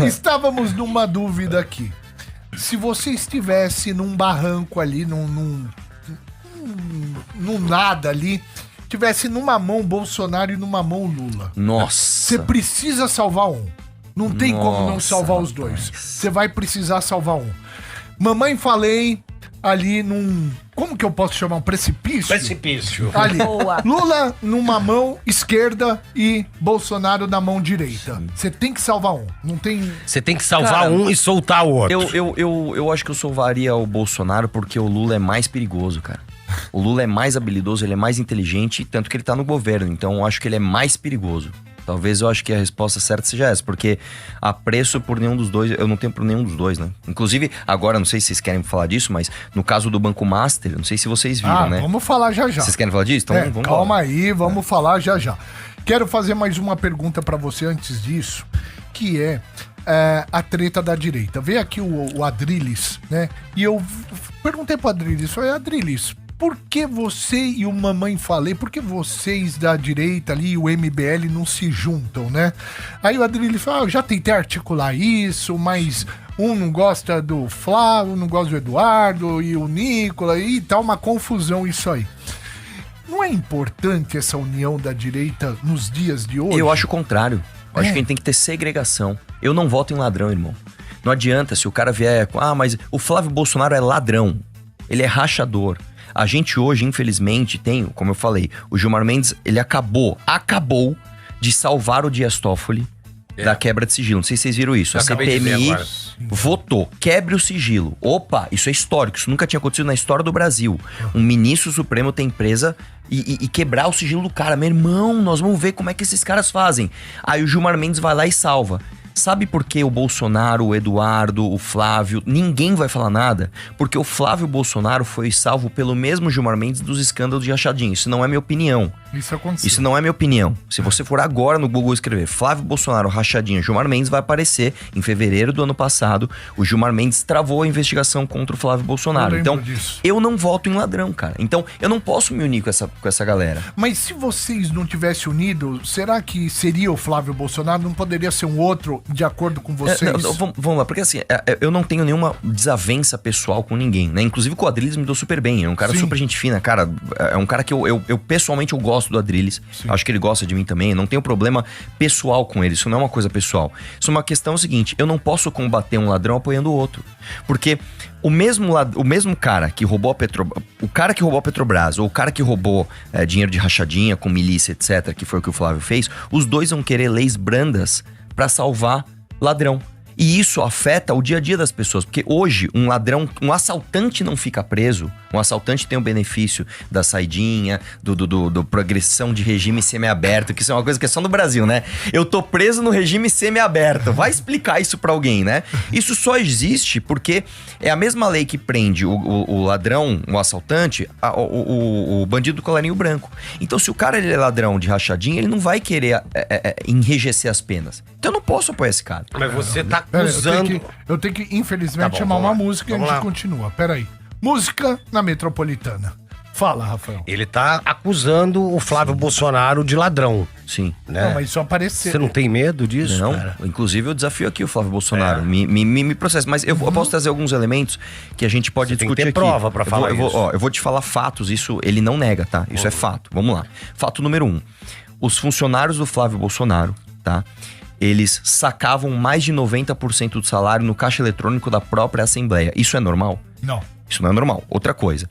Estávamos numa dúvida aqui. Se você estivesse num barranco ali, num nada ali, tivesse numa mão Bolsonaro e numa mão Lula. Nossa. Você precisa salvar um. Não tem como não salvar os dois. Você vai precisar salvar um. Mamãe falei ali num... Como que eu posso chamar? Um precipício? Precipício. Ali. Boa. Lula numa mão esquerda e Bolsonaro na mão direita. Você tem que salvar um. Não tem... Você tem que salvar Cara, um e soltar o outro. Eu acho que eu salvaria o Bolsonaro porque o Lula é mais perigoso, cara. O Lula é mais habilidoso, ele é mais inteligente, tanto que ele tá no governo. Então eu acho que ele é mais perigoso. Talvez eu acho que a resposta certa seja essa, porque apreço por nenhum dos dois, eu não tenho por nenhum dos dois, né? Inclusive, agora, não sei se vocês querem falar disso, mas no caso do Banco Master, não sei se vocês viram, né? Vamos falar já. Vocês querem falar disso? Então vamos calma lá. aí, vamos falar já. Quero fazer mais uma pergunta pra você antes disso, que é a treta da direita. Veio aqui o Adrilles, né? E eu perguntei pro Adrilles, falei, Adrilles, por que você e o Mamãe Falei, por que vocês da direita ali e o MBL não se juntam, né? Aí o Adrilles falou, eu já tentei articular isso, mas um não gosta do Flávio, não gosta do Eduardo e o Nicola, e tá uma confusão isso aí. Não é importante essa união da direita nos dias de hoje? Eu acho o contrário. Eu acho que a gente tem que ter segregação. Eu não voto em ladrão, irmão. Não adianta se o cara vier com... mas o Flávio Bolsonaro é ladrão. Ele é rachador. A gente hoje, infelizmente, tem, como eu falei, o Gilmar Mendes, ele acabou de salvar o Dias Toffoli da quebra de sigilo. Não sei se vocês viram isso. A CPMI votou, quebre o sigilo. Opa, isso é histórico, isso nunca tinha acontecido na história do Brasil. Um ministro supremo tem presa e quebrar o sigilo do cara. Meu irmão, nós vamos ver como é que esses caras fazem. Aí o Gilmar Mendes vai lá e salva. Sabe por que o Bolsonaro, o Eduardo, o Flávio, ninguém vai falar nada? Porque o Flávio Bolsonaro foi salvo pelo mesmo Gilmar Mendes dos escândalos de rachadinha. Isso não é minha opinião. Isso aconteceu. Isso não é minha opinião. Se você for agora no Google escrever Flávio Bolsonaro, rachadinha, Gilmar Mendes, vai aparecer em fevereiro do ano passado. O Gilmar Mendes travou a investigação contra o Flávio Bolsonaro. Então, eu não voto em ladrão, cara. Então, eu não posso me unir com essa galera. Mas se vocês não tivessem unido, será que seria o Flávio Bolsonaro? Não poderia ser um outro de acordo com vocês? Vamos lá, porque assim, eu não tenho nenhuma desavença pessoal com ninguém, né? Inclusive com o Adrilles me deu super bem. É um cara super gente fina, cara. É um cara que eu pessoalmente eu gosto do Adrilles. Acho que ele gosta de mim também. Não tenho problema pessoal com ele. Isso não é uma coisa pessoal. Isso é uma questão seguinte: eu não posso combater um ladrão apoiando o outro. Porque o mesmo cara que roubou a Petrobras, o cara que roubou a Petrobras, ou o cara que roubou dinheiro de rachadinha com milícia, etc., que foi o que o Flávio fez, os dois vão querer leis brandas pra salvar ladrão. E isso afeta o dia a dia das pessoas, porque hoje um ladrão, um assaltante não fica preso, um assaltante tem o benefício da saidinha, do progressão de regime semiaberto, que isso é uma coisa que é só no Brasil, né? Eu tô preso no regime semiaberto, vai explicar isso pra alguém, né? Isso só existe porque é a mesma lei que prende o ladrão, o assaltante, o bandido do colarinho branco. Então se o cara ele é ladrão de rachadinha, ele não vai querer enrijecer as penas. Então eu não posso apoiar esse cara. Mas você tá acusando... Eu tenho que infelizmente, chamar uma música e a gente continua. Peraí. Música na Metropolitana. Fala, Rafael. Ele tá acusando o Flávio Bolsonaro de ladrão. Sim. Né? Não, mas isso apareceu. Você não tem medo disso, não, cara? Inclusive eu desafio aqui o Flávio Bolsonaro. Me processa. Mas eu posso trazer alguns elementos que a gente pode discutir tem que ter aqui. prova pra falar isso. Eu vou te falar fatos. Isso ele não nega, tá? Isso é fato. Vamos lá. Fato número 1. Os funcionários do Flávio Bolsonaro, tá? Eles sacavam mais de 90% do salário no caixa eletrônico da própria Assembleia. Isso é normal? Não. Isso não é normal. Outra coisa.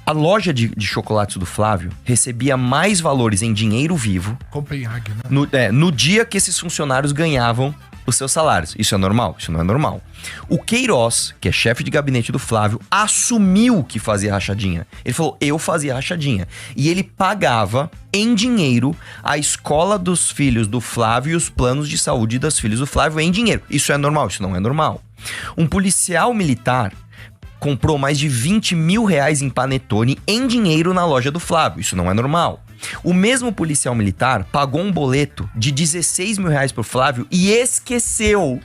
A loja de chocolates do Flávio recebia mais valores em dinheiro vivo... Copenhague, né? No dia que esses funcionários ganhavam os seus salários. Isso é normal? Isso não é normal. O Queiroz, que é chefe de gabinete do Flávio, assumiu que fazia rachadinha. Ele falou, eu fazia rachadinha. E ele pagava em dinheiro a escola dos filhos do Flávio e os planos de saúde das filhas do Flávio em dinheiro. Isso é normal? Isso não é normal. Um policial militar comprou mais de 20 mil reais em panetone em dinheiro na loja do Flávio. Isso não é normal. O mesmo policial militar pagou um boleto de 16 mil reais pro Flávio e esqueceu.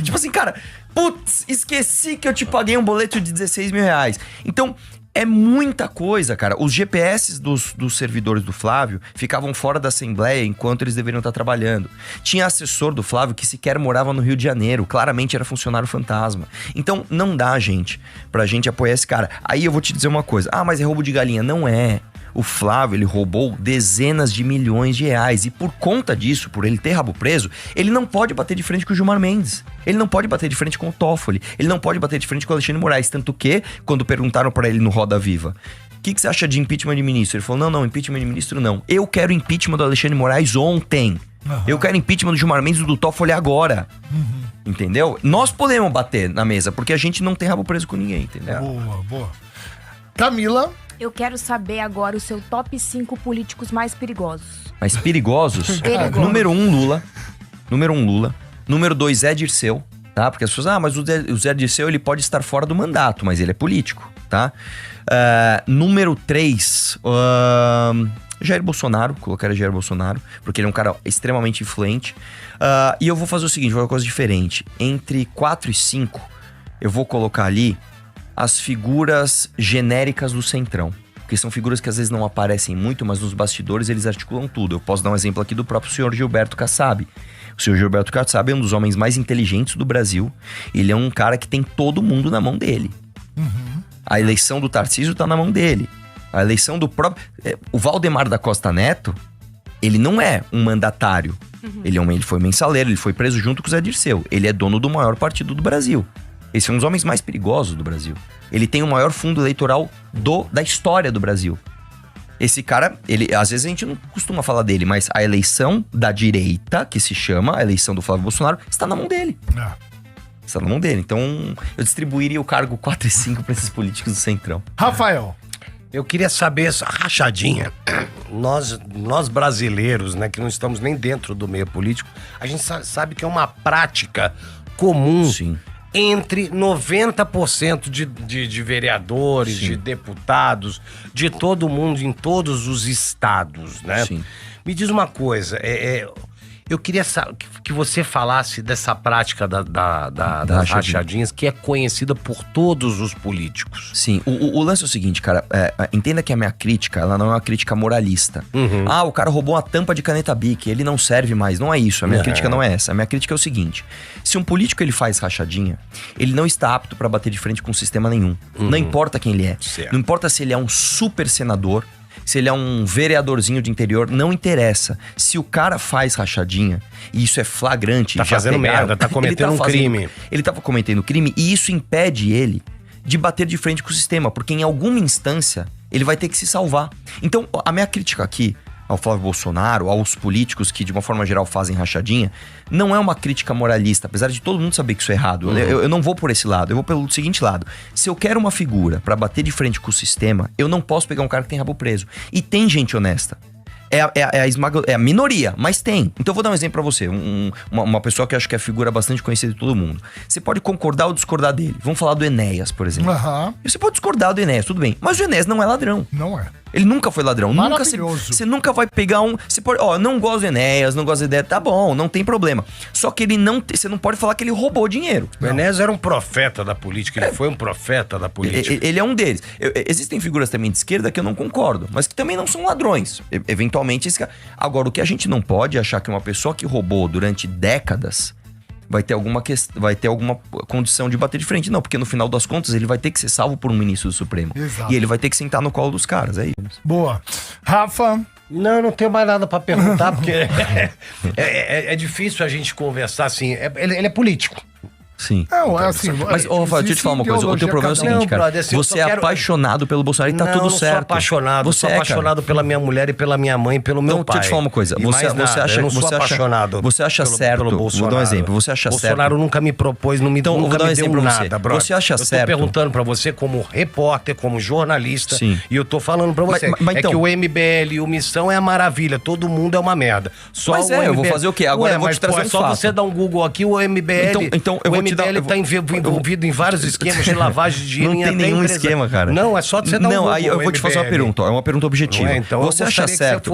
Tipo assim, cara, putz, esqueci que eu te paguei um boleto de 16 mil reais. Então, É muita coisa, cara. Os GPS dos servidores do Flávio ficavam fora da Assembleia enquanto eles deveriam estar trabalhando. Tinha assessor do Flávio que sequer morava no Rio de Janeiro. Claramente era funcionário fantasma. Então, não dá, gente, pra gente apoiar esse cara. Aí eu vou te dizer uma coisa. Ah, mas é roubo de galinha. Não é. O Flávio, ele roubou dezenas de milhões de reais. E por conta disso, por ele ter rabo preso, ele não pode bater de frente com o Gilmar Mendes. Ele não pode bater de frente com o Toffoli. Ele não pode bater de frente com o Alexandre de Moraes. Tanto que, quando perguntaram pra ele no Roda Viva, o que você acha de impeachment de ministro? Ele falou, não, impeachment de ministro não. Eu quero impeachment do Alexandre de Moraes ontem. Eu quero impeachment do Gilmar Mendes e do Toffoli agora. Entendeu? Nós podemos bater na mesa, porque a gente não tem rabo preso com ninguém, entendeu? Boa. Camila... Eu quero saber agora o seu top 5 políticos mais perigosos. Mais perigosos? Número 1, Lula. Número 2, Zé Dirceu, tá? Porque as pessoas, mas o Zé Dirceu, ele pode estar fora do mandato, mas ele é político, tá? Número 3, Jair Bolsonaro, colocaria Jair Bolsonaro, porque ele é um cara extremamente influente. E eu vou fazer o seguinte, vou fazer uma coisa diferente. Entre 4 e 5, eu vou colocar ali as figuras genéricas do Centrão. Porque são figuras que às vezes não aparecem muito, mas nos bastidores eles articulam tudo. Eu posso dar um exemplo aqui do próprio senhor Gilberto Kassab. O senhor Gilberto Kassab é um dos homens mais inteligentes do Brasil. Ele é um cara que tem todo mundo na mão dele. A eleição do Tarcísio tá na mão dele. A eleição do próprio... O Valdemar da Costa Neto, ele não é um mandatário. Ele foi mensaleiro, ele foi preso junto com o Zé Dirceu. Ele é dono do maior partido do Brasil. Esse é um dos homens mais perigosos do Brasil. Ele tem o maior fundo eleitoral da história do Brasil. Esse cara, às vezes a gente não costuma falar dele, mas a eleição da direita, que se chama a eleição do Flávio Bolsonaro, está na mão dele. Está na mão dele. Então, eu distribuiria o cargo 4 e 5 para esses políticos do Centrão. Rafael. Eu queria saber essa rachadinha. Nós brasileiros, né, que não estamos nem dentro do meio político, a gente sabe que é uma prática comum. Sim. Entre 90% de vereadores, Sim. de deputados, de todo mundo, em todos os estados, né? Sim. Me diz uma coisa, eu queria que você falasse dessa prática das rachadinhas, que é conhecida por todos os políticos. Sim, o lance é o seguinte, cara, entenda que a minha crítica, ela não é uma crítica moralista. O cara roubou uma tampa de caneta Bic, ele não serve mais, não é isso, a minha crítica não é essa. A minha crítica é o seguinte, se um político ele faz rachadinha, ele não está apto pra bater de frente com sistema nenhum. Não importa quem ele é, Certo. Não importa se ele é um super senador, se ele é um vereadorzinho de interior, não interessa. Se o cara faz rachadinha, e isso é flagrante... Tá fazendo merda, tá cometendo um crime. Ele tava cometendo crime e isso impede ele de bater de frente com o sistema, porque em alguma instância ele vai ter que se salvar. Então, a minha crítica aqui ao Flávio Bolsonaro, aos políticos que de uma forma geral fazem rachadinha, não é uma crítica moralista, apesar de todo mundo saber que isso é errado. Eu não vou por esse lado, eu vou pelo seguinte lado. Se eu quero uma figura pra bater de frente com o sistema, eu não posso pegar um cara que tem rabo preso. E tem gente honesta. É a minoria, mas tem. Então eu vou dar um exemplo pra você. Uma pessoa que eu acho que é figura bastante conhecida de todo mundo. Você pode concordar ou discordar dele. Vamos falar do Enéas, por exemplo. Você pode discordar do Enéas, tudo bem. Mas o Enéas não é ladrão. Não é. Ele nunca foi ladrão. Maravilhoso. Você nunca vai pegar um... Você pode... não gosto do Enéas, não gosto da ideia. Tá bom, não tem problema. Só que ele não... Você não pode falar que ele roubou dinheiro. O Enéas era um profeta da política. Ele foi um profeta da política. Ele é um deles. Existem figuras também de esquerda que eu não concordo, mas que também não são ladrões. Eventualmente, esse cara... Agora, o que a gente não pode é achar que uma pessoa que roubou durante décadas vai ter alguma condição de bater de frente. Não, porque no final das contas ele vai ter que ser salvo por um ministro do Supremo. Exato. E ele vai ter que sentar no colo dos caras, é isso. Boa. Rafa. Não, eu não tenho mais nada pra perguntar, porque é difícil a gente conversar assim. Ele é político. Sim. Não, é assim. Mas, Rafael, deixa eu te falar uma coisa. O teu problema é o seguinte, Não, cara. brother, assim, você é apaixonado pelo Bolsonaro e tá tudo certo. Eu não sou apaixonado. Você sou apaixonado pela minha mulher e pela minha mãe e pelo meu pai. Deixa eu te falar uma coisa. Você acha certo... pelo Bolsonaro. Vou dar um exemplo. Você acha certo... Bolsonaro nunca me propôs, nunca vou dar um me exemplo deu pra você. nada, brother. Você acha certo... Eu tô perguntando pra você como repórter, como jornalista. Sim. E eu tô falando pra você. Mas então... que o MBL e o Missão é a maravilha. Todo mundo é uma merda. Só mas o MBL... eu vou fazer o quê? Agora eu vou te trazer um só fato. você dar um Google aqui, o MBL... Então, o MBL MBL tá envolvido em vários esquemas de lavagem de dinheiro. Não tem nenhum esquema, cara. Não, é só você dar Não, aí eu vou te fazer uma pergunta, ó, é uma pergunta objetiva. Então você acha certo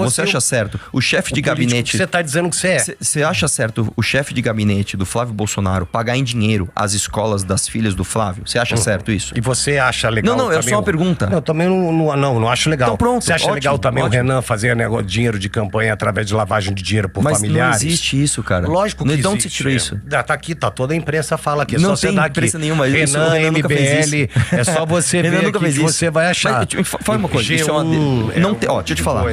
o chefe de gabinete... Você tá dizendo que você é. Você acha certo o chefe de gabinete do Flávio Bolsonaro pagar em dinheiro as escolas das filhas do Flávio? Você acha certo isso? E você acha legal? Não, é só uma pergunta. Não, também não acho legal. Então pronto, você acha ótimo, legal também ótimo. o Renan fazer dinheiro de campanha através de lavagem de dinheiro por familiares? Mas não existe isso, cara. Lógico que existe. De onde você tirou isso? Tá aqui, tá toda a imprensa fala aqui. Não só tem você dar imprensa aqui. nenhuma. Renan, Renan nunca fez MBL, é só você ver aqui que você vai achar. Mas, fala uma coisa, isso é uma... Não tem, deixa eu te falar.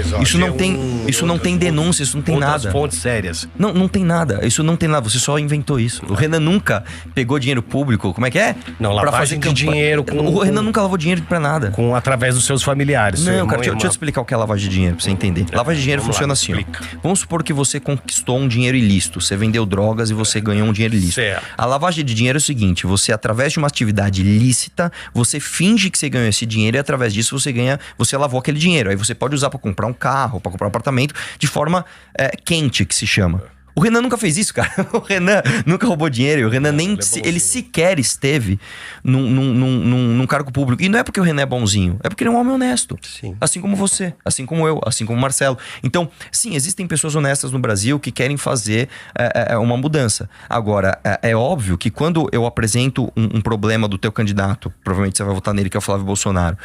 Isso não tem denúncia, isso não tem nada. Fontes sérias. Não tem nada. Isso não tem nada. Você só inventou isso. O Renan nunca pegou dinheiro público. Como é que é? Não, lavagem de dinheiro. O Renan nunca lavou dinheiro pra nada. Através dos seus familiares. Não, cara, deixa eu te explicar o que é lavagem de dinheiro pra você entender. Lavagem de dinheiro funciona assim, ó. Vamos supor que você conquistou um dinheiro ilícito. Você vendeu drogas e você ganhou um dinheiro ilícito. Certo. A lavagem de dinheiro é o seguinte: você, através de uma atividade ilícita, você finge que você ganhou esse dinheiro e através disso você lavou aquele dinheiro. Aí você pode usar pra comprar um carro, pra comprar um apartamento, de forma quente, que se chama. O Renan nunca fez isso, cara. O Renan nunca roubou dinheiro. O Renan ele sequer esteve num cargo público. E não é porque o Renan é bonzinho, é porque ele é um homem honesto. Sim. Assim como você, assim como eu, assim como o Marcelo. Então, sim, existem pessoas honestas no Brasil que querem fazer uma mudança. Agora, é óbvio que quando eu apresento um problema do teu candidato, provavelmente você vai votar nele, que é o Flávio Bolsonaro,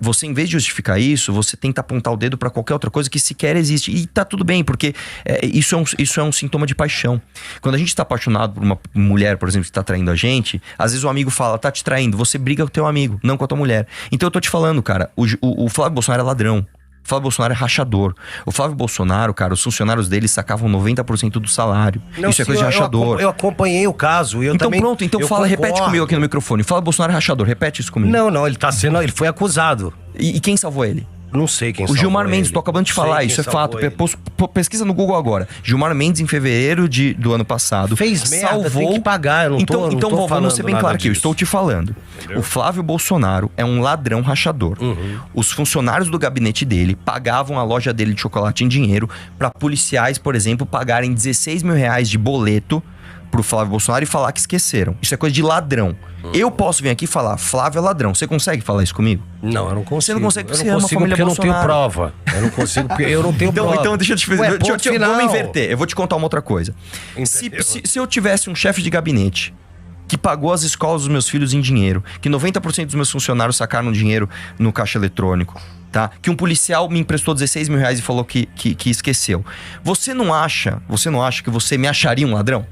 você, em vez de justificar isso, você tenta apontar o dedo pra qualquer outra coisa que sequer existe. E tá tudo bem, porque isso é um sintoma de paixão. Quando a gente tá apaixonado por uma mulher, por exemplo, que tá traindo a gente, às vezes o amigo fala, tá te traindo, você briga com o teu amigo, não com a tua mulher. Então eu tô te falando, cara, o Flávio Bolsonaro é ladrão. O Flávio Bolsonaro é rachador. O Flávio Bolsonaro, cara, os funcionários dele sacavam 90% do salário. Isso é coisa de rachador. Eu acompanhei o caso. Então pronto, repete comigo aqui no microfone. O Flávio Bolsonaro é rachador, repete isso comigo. Não, ele foi acusado. E quem salvou ele? Não sei quem O salvou Gilmar ele. Mendes, tô acabando de falar, isso é fato. Pesquisa no Google agora. Gilmar Mendes, em fevereiro do ano passado, fez merda, salvou... tem que pagar, eu não tô Então vamos ser bem claro aqui, eu disso. estou te falando. Entendeu? O Flávio Bolsonaro é um ladrão rachador. Os funcionários do gabinete dele pagavam a loja dele de chocolate em dinheiro para policiais, por exemplo, pagarem 16 mil reais de boleto pro Flávio Bolsonaro e falar que esqueceram. Isso é coisa de ladrão. Eu posso vir aqui e falar, Flávio é ladrão. Você consegue falar isso comigo? Não, eu não consigo. Você não consegue porque eu não você ama a família porque Bolsonaro. Eu não tenho prova. Eu não consigo porque eu não tenho prova. Então deixa eu te fazer. Vamos inverter. Eu vou te contar uma outra coisa. Se eu tivesse um chefe de gabinete que pagou as escolas dos meus filhos em dinheiro, que 90% dos meus funcionários sacaram dinheiro no caixa eletrônico, tá? Que um policial me emprestou 16 mil reais e falou que esqueceu. Você não acha que você me acharia um ladrão?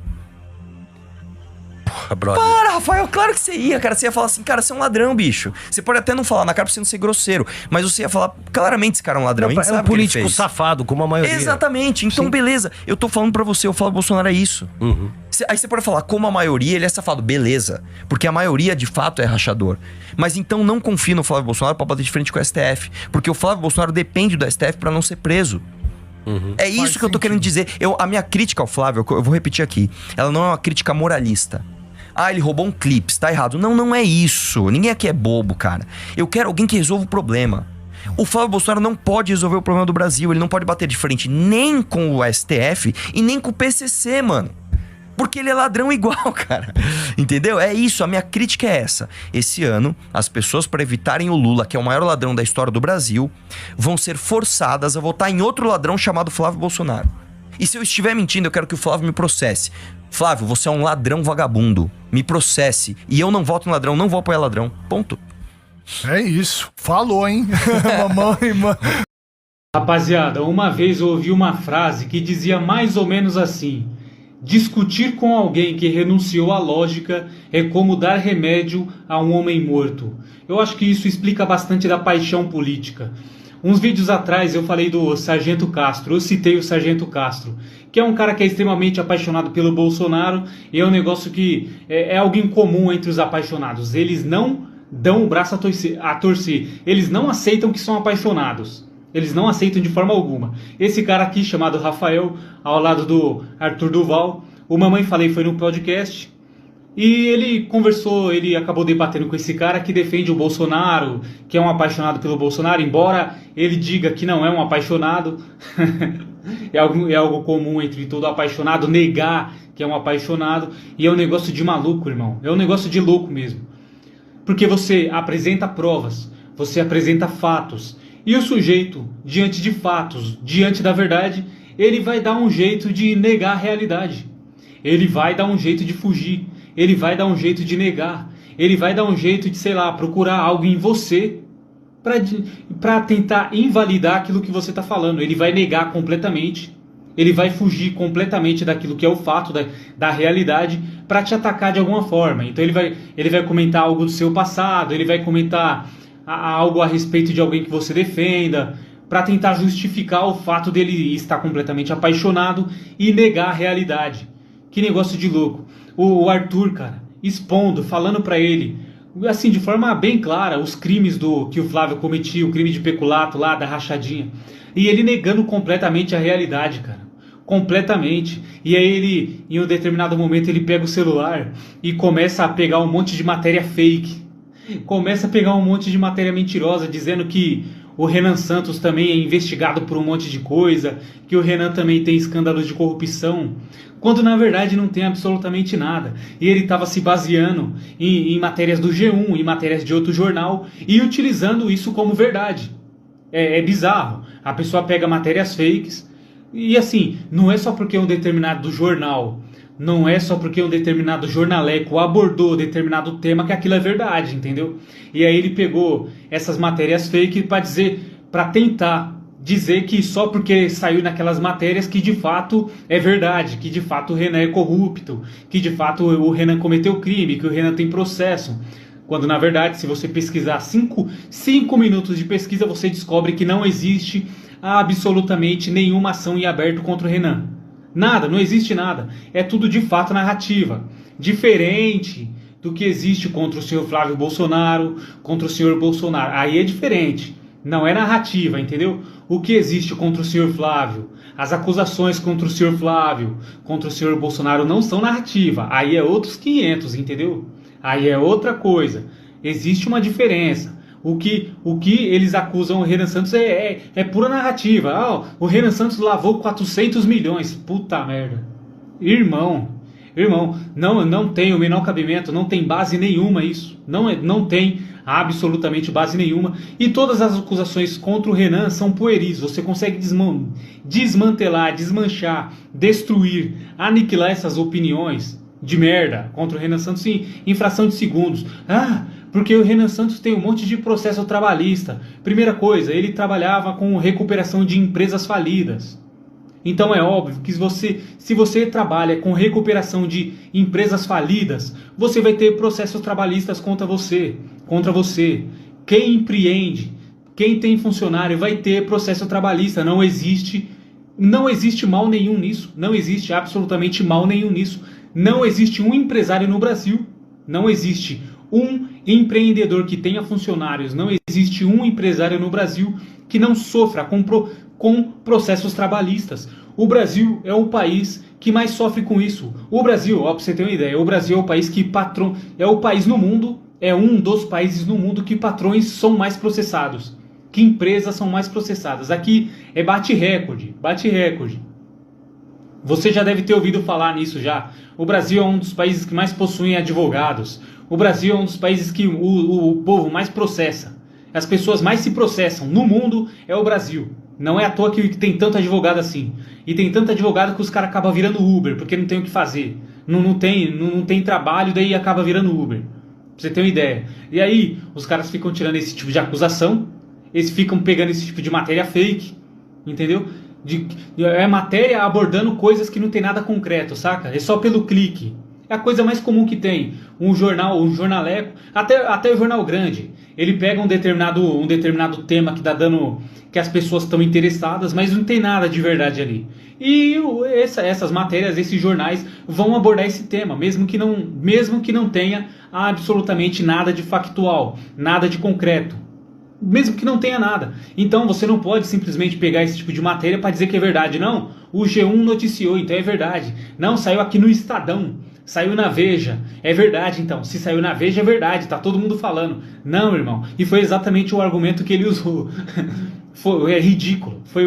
Brother. Para, Rafael, claro que você ia, cara. Você ia falar assim, cara, você é um ladrão, bicho. Você pode até não falar na cara pra você não ser grosseiro, mas você ia falar, claramente esse cara é um ladrão. Não, é um político safado, como a maioria. Exatamente. Então, Sim. Beleza. Eu tô falando pra você, o Flávio Bolsonaro é isso. Aí você pode falar, como a maioria, ele é safado. Beleza. Porque a maioria, de fato, é rachador. Mas então não confie no Flávio Bolsonaro pra bater de frente com o STF. Porque o Flávio Bolsonaro depende do STF pra não ser preso. É isso que eu tô querendo dizer. A minha crítica ao Flávio, eu vou repetir aqui, ela não é uma crítica moralista. Ele roubou um clipe, tá errado. Não é isso. Ninguém aqui é bobo, cara. Eu quero alguém que resolva o problema. O Flávio Bolsonaro não pode resolver o problema do Brasil. Ele não pode bater de frente nem com o STF e nem com o PCC, mano. Porque ele é ladrão igual, cara. Entendeu? É isso, a minha crítica é essa. Esse ano, as pessoas, para evitarem o Lula, que é o maior ladrão da história do Brasil, vão ser forçadas a votar em outro ladrão chamado Flávio Bolsonaro. E se eu estiver mentindo, eu quero que o Flávio me processe. Flávio, você é um ladrão vagabundo. Me processe. E eu não voto em ladrão, não vou apoiar ladrão. Ponto. É isso. Falou, hein? Mamãe, mano. Rapaziada, uma vez eu ouvi uma frase que dizia mais ou menos assim: discutir com alguém que renunciou à lógica é como dar remédio a um homem morto. Eu acho que isso explica bastante da paixão política. Uns vídeos atrás eu falei do Sargento Castro, eu citei o Sargento Castro, que é um cara que é extremamente apaixonado pelo Bolsonaro, e é um negócio que é algo incomum entre os apaixonados. Eles não dão o braço a torcer, eles não aceitam que são apaixonados. Eles não aceitam de forma alguma. Esse cara aqui, chamado Rafael, ao lado do Arthur Duval, o Mamãe Falei foi no podcast, e ele conversou, ele acabou debatendo com esse cara que defende o Bolsonaro, que é um apaixonado pelo Bolsonaro, embora ele diga que não é um apaixonado. É algo comum entre todo apaixonado negar que é um apaixonado, e é um negócio de maluco, irmão. É um negócio de louco mesmo. Porque você apresenta provas, você apresenta fatos, e o sujeito, diante de fatos, diante da verdade, ele vai dar um jeito de negar a realidade. Ele vai dar um jeito de fugir, ele vai dar um jeito de negar, ele vai dar um jeito de, sei lá, procurar algo em você para tentar invalidar aquilo que você está falando. Ele vai negar completamente, ele vai fugir completamente daquilo que é o fato, da realidade, para te atacar de alguma forma. Então ele vai comentar algo do seu passado, ele vai comentar algo a respeito de alguém que você defenda, para tentar justificar o fato dele estar completamente apaixonado e negar a realidade. Que negócio de louco. O Arthur, cara, expondo, falando para ele, assim, de forma bem clara, os crimes que o Flávio cometia, o crime de peculato lá, da rachadinha. E ele negando completamente a realidade, cara. Completamente. E aí ele, em um determinado momento, ele pega o celular e começa a pegar um monte de matéria fake. Começa a pegar um monte de matéria mentirosa, dizendo que o Renan Santos também é investigado por um monte de coisa, que o Renan também tem escândalos de corrupção, quando na verdade não tem absolutamente nada. E ele estava se baseando em matérias do G1, em matérias de outro jornal, e utilizando isso como verdade. É bizarro. A pessoa pega matérias fakes, e assim, não é só porque um determinado jornal, não é só porque um determinado jornaleco abordou determinado tema que aquilo é verdade, entendeu? E aí ele pegou essas matérias fake para tentar dizer que só porque saiu naquelas matérias que de fato é verdade, que de fato o Renan é corrupto, que de fato o Renan cometeu crime, que o Renan tem processo. Quando na verdade, se você pesquisar 5 minutos de pesquisa, você descobre que não existe absolutamente nenhuma ação em aberto contra o Renan. Nada, não existe nada. É tudo de fato narrativa. Diferente do que existe contra o senhor Flávio Bolsonaro, contra o senhor Bolsonaro. Aí é diferente. Não é narrativa, entendeu? O que existe contra o senhor Flávio, as acusações contra o senhor Flávio, contra o senhor Bolsonaro não são narrativa. Aí é outros 500, entendeu? Aí é outra coisa. Existe uma diferença. O que eles acusam o Renan Santos é pura narrativa. O Renan Santos lavou 400 milhões. Puta merda. Irmão, não tem o menor cabimento, não tem base nenhuma isso. Não tem absolutamente base nenhuma. E todas as acusações contra o Renan são pueris. Você consegue desmantelar, desmanchar, destruir, aniquilar essas opiniões de merda contra o Renan Santos em fração de segundos. Porque o Renan Santos tem um monte de processo trabalhista. Primeira coisa, ele trabalhava com recuperação de empresas falidas. Então é óbvio que se você trabalha com recuperação de empresas falidas, você vai ter processos trabalhistas contra você. Quem empreende, quem tem funcionário vai ter processo trabalhista. Não existe mal nenhum nisso. Não existe absolutamente mal nenhum nisso. Não existe um empresário no Brasil. Não existe um empreendedor que tenha funcionários, não existe um empresário no Brasil que não sofra com processos trabalhistas. O Brasil é o país que mais sofre com isso. O Brasil, para você ter uma ideia, o Brasil é o país é o país no mundo, é um dos países no mundo que patrões são mais processados, que empresas são mais processadas. Aqui é bate recorde. Você já deve ter ouvido falar nisso já. O Brasil é um dos países que mais possuem advogados. O Brasil é um dos países que o povo mais processa. As pessoas mais se processam no mundo é o Brasil. Não é à toa que tem tanto advogado assim. E tem tanto advogado que os caras acabam virando Uber, porque não tem o que fazer. Não tem trabalho, daí acaba virando Uber. Pra você ter uma ideia. E aí, os caras ficam tirando esse tipo de acusação. Eles ficam pegando esse tipo de matéria fake. Entendeu? É matéria abordando coisas que não tem nada concreto, saca? É só pelo clique. É a coisa mais comum que tem. Um jornaleco, até o jornal grande. Ele pega um determinado tema que tá dando, que as pessoas estão interessadas, mas não tem nada de verdade ali. E essas matérias, esses jornais vão abordar esse tema, mesmo que não tenha absolutamente nada de factual, nada de concreto. Mesmo que não tenha nada. Então você não pode simplesmente pegar esse tipo de matéria para dizer que é verdade. Não, o G1 noticiou, então é verdade. Não, saiu aqui no Estadão, saiu na Veja, é verdade então. Se saiu na Veja é verdade, tá todo mundo falando. Não, irmão, e foi exatamente o argumento que ele usou. É ridículo. Foi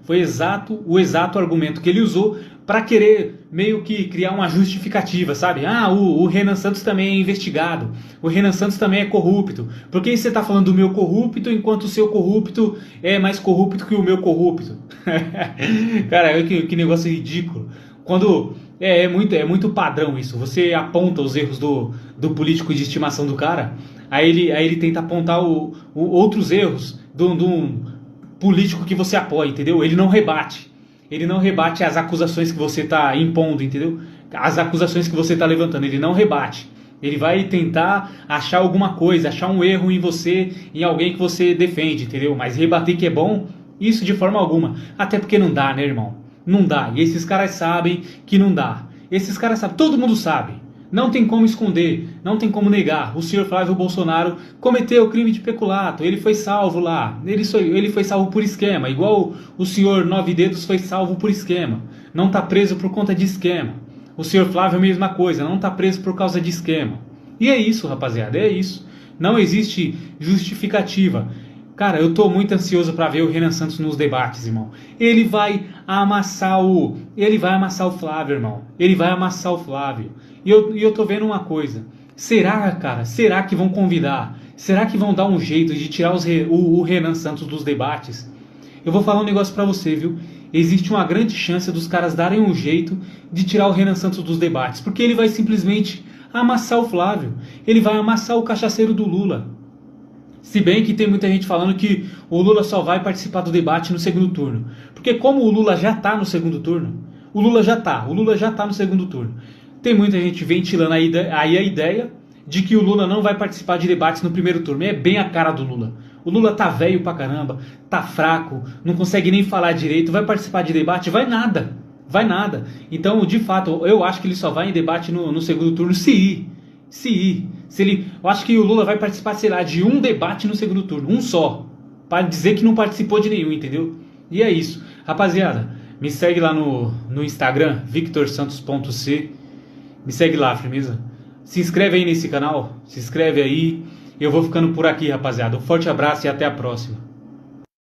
o exato argumento que ele usou para querer meio que criar uma justificativa, sabe? O Renan Santos também é investigado, o Renan Santos também é corrupto. Por que você tá falando do meu corrupto enquanto o seu corrupto é mais corrupto que o meu corrupto? Cara, que negócio ridículo. Quando é muito padrão isso. Você aponta os erros do político de estimação do cara, aí ele tenta apontar outros erros de um político que você apoia, entendeu? Ele não rebate. Ele não rebate as acusações que você está impondo, entendeu? As acusações que você está levantando, ele não rebate. Ele vai tentar achar alguma coisa, achar um erro em você, em alguém que você defende, entendeu? Mas rebater que é bom, isso de forma alguma. Até porque não dá, né, irmão? Não dá. E esses caras sabem que não dá. Esses caras sabem, todo mundo sabe. Não tem como esconder, não tem como negar. O senhor Flávio Bolsonaro cometeu crime de peculato, ele foi salvo lá. Ele foi salvo por esquema, igual o senhor Nove Dedos foi salvo por esquema. Não está preso por conta de esquema. O senhor Flávio é a mesma coisa, não está preso por causa de esquema. E é isso, rapaziada, é isso. Não existe justificativa. Cara, eu tô muito ansioso para ver o Renan Santos nos debates, irmão. Ele vai amassar o Flávio, irmão. Ele vai amassar o Flávio. E eu tô vendo uma coisa. Será, cara? Será que vão convidar? Será que vão dar um jeito de tirar o Renan Santos dos debates? Eu vou falar um negócio pra você, viu? Existe uma grande chance dos caras darem um jeito de tirar o Renan Santos dos debates. Porque ele vai simplesmente amassar o Flávio. Ele vai amassar o cachaceiro do Lula. Se bem que tem muita gente falando que o Lula só vai participar do debate no segundo turno. Porque como o Lula já tá no segundo turno, o Lula já tá no segundo turno. Tem muita gente ventilando aí a ideia de que o Lula não vai participar de debates no primeiro turno. É bem a cara do Lula. O Lula tá velho pra caramba, tá fraco, não consegue nem falar direito, vai participar de debate? Vai nada. Então, de fato, eu acho que ele só vai em debate no segundo turno se ir. Eu acho que o Lula vai participar, sei lá, de um debate no segundo turno, um só, para dizer que não participou de nenhum, entendeu? E é isso. Rapaziada, me segue lá no Instagram, victorsantos.c. Me segue lá, firmeza? Se inscreve aí nesse canal, se inscreve aí. Eu vou ficando por aqui, rapaziada. Um forte abraço e até a próxima.